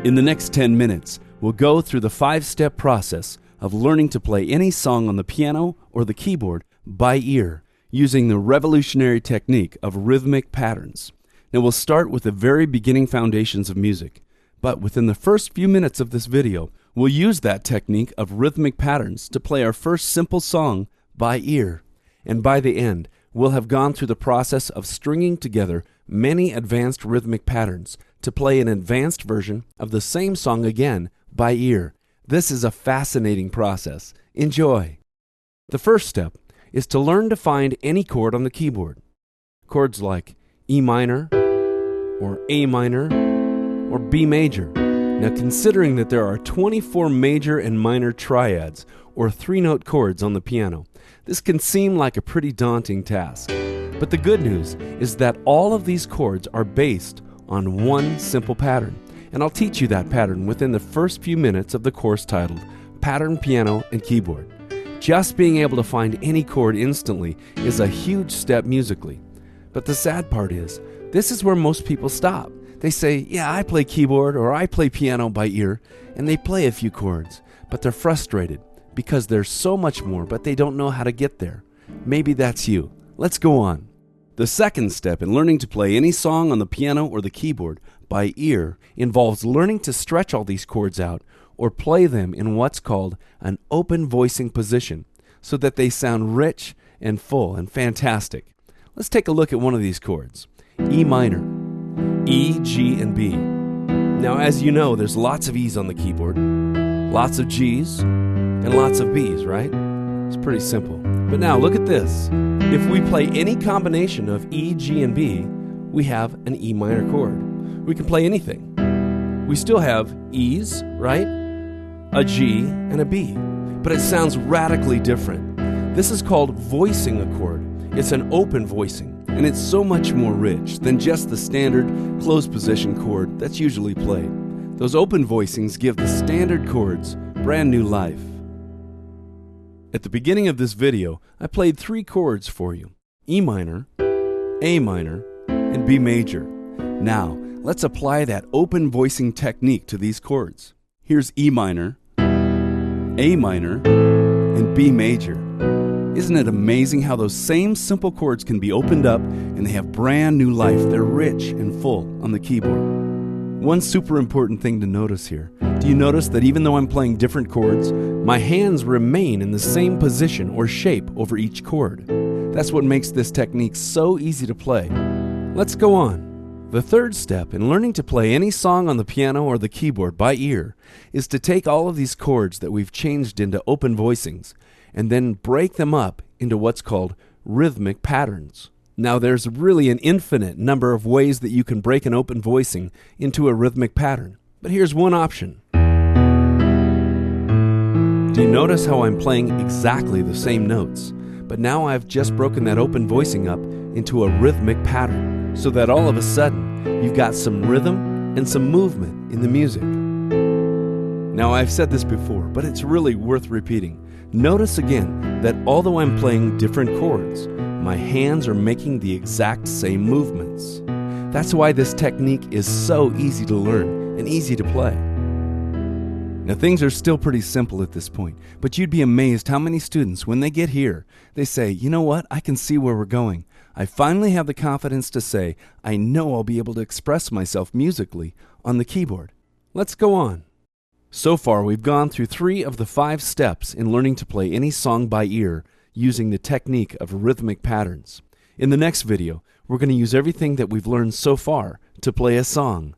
In the next 10 minutes, we'll go through the 5-step process of learning to play any song on the piano or the keyboard by ear using the revolutionary technique of rhythmic patterns. Now we'll start with the very beginning foundations of music, but within the first few minutes of this video, we'll use that technique of rhythmic patterns to play our first simple song by ear. And by the end, we'll have gone through the process of stringing together many advanced rhythmic patterns to play an advanced version of the same song again by ear. This is a fascinating process. Enjoy! The first step is to learn to find any chord on the keyboard. Chords like E minor, or A minor, or B major. Now, considering that there are 24 major and minor triads, or 3-note chords on the piano, this can seem like a pretty daunting task. But the good news is that all of these chords are based on one simple pattern, and I'll teach you that pattern within the first few minutes of the course titled Pattern Piano and Keyboard. Just being able to find any chord instantly is a huge step musically. But the sad part is, this is where most people stop. They say, yeah, I play keyboard or I play piano by ear, and they play a few chords, but they're frustrated because there's so much more, but they don't know how to get there. Maybe that's you. Let's go on. The second step in learning to play any song on the piano or the keyboard by ear involves learning to stretch all these chords out or play them in what's called an open voicing position so that they sound rich and full and fantastic. Let's take a look at one of these chords. E minor, E, G, and B. Now, as you know, there's lots of E's on the keyboard, lots of G's, and lots of B's, right? It's pretty simple. But now, look at this. If we play any combination of E, G, and B, we have an E minor chord. We can play anything. We still have E's, right? A G, and a B. But it sounds radically different. This is called voicing a chord. It's an open voicing, and it's so much more rich than just the standard closed position chord that's usually played. Those open voicings give the standard chords brand new life. At the beginning of this video, I played 3 chords for you: E minor, A minor, and B major. Now, let's apply that open voicing technique to these chords. Here's E minor, A minor, and B major. Isn't it amazing how those same simple chords can be opened up and they have brand new life? They're rich and full on the keyboard. One super important thing to notice here. Do you notice that even though I'm playing different chords, my hands remain in the same position or shape over each chord? That's what makes this technique so easy to play. Let's go on. The third step in learning to play any song on the piano or the keyboard by ear is to take all of these chords that we've changed into open voicings and then break them up into what's called rhythmic patterns. Now, there's really an infinite number of ways that you can break an open voicing into a rhythmic pattern, but here's one option. Do you notice how I'm playing exactly the same notes, but now I've just broken that open voicing up into a rhythmic pattern, so that all of a sudden you've got some rhythm and some movement in the music. Now, I've said this before, but it's really worth repeating. Notice again that although I'm playing different chords, my hands are making the exact same movements. That's why this technique is so easy to learn and easy to play. Now, things are still pretty simple at this point, but you'd be amazed how many students, when they get here, they say, you know what, I can see where we're going. I finally have the confidence to say, I know I'll be able to express myself musically on the keyboard. Let's go on. So far, we've gone through 3 of the 5 steps in learning to play any song by ear using the technique of rhythmic patterns. In the next video, we're going to use everything that we've learned so far to play a song